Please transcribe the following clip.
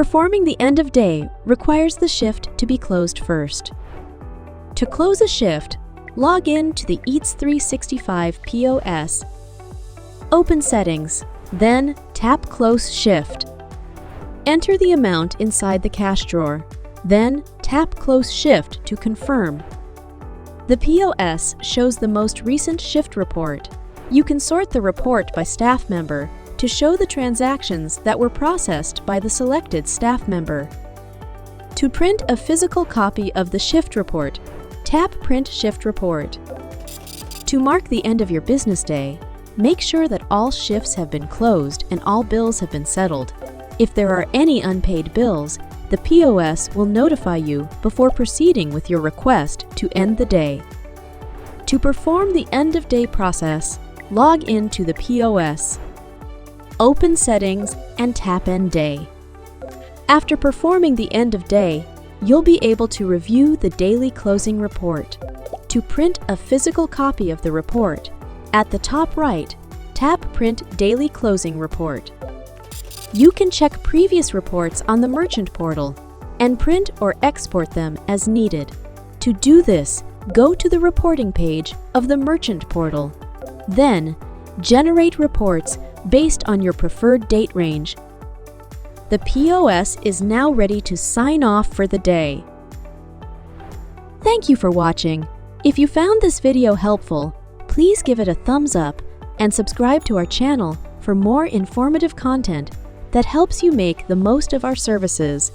Performing the end of day requires the shift to be closed first. To close a shift, log in to the Eats365 POS. Open Settings, then tap Close Shift. Enter the amount inside the cash drawer, then tap Close Shift to confirm. The POS shows the most recent shift report. You can sort the report by staff member to show the transactions that were processed by the selected staff member. To print a physical copy of the shift report, tap Print Shift Report. To mark the end of your business day, make sure that all shifts have been closed and all bills have been settled. If there are any unpaid bills, the POS will notify you before proceeding with your request to end the day. To perform the end-of-day process, log into the POS. Open Settings and tap End Day. After performing the end of day, you'll be able to review the daily closing report. To print a physical copy of the report, at the top right, tap Print Daily Closing Report. You can check previous reports on the Merchant Portal and print or export them as needed. To do this, go to the reporting page of the Merchant Portal. Then, generate reports based on your preferred date range. The POS is now ready to sign off for the day. Thank you for watching. If you found this video helpful, please give it a thumbs up and subscribe to our channel for more informative content that helps you make the most of our services.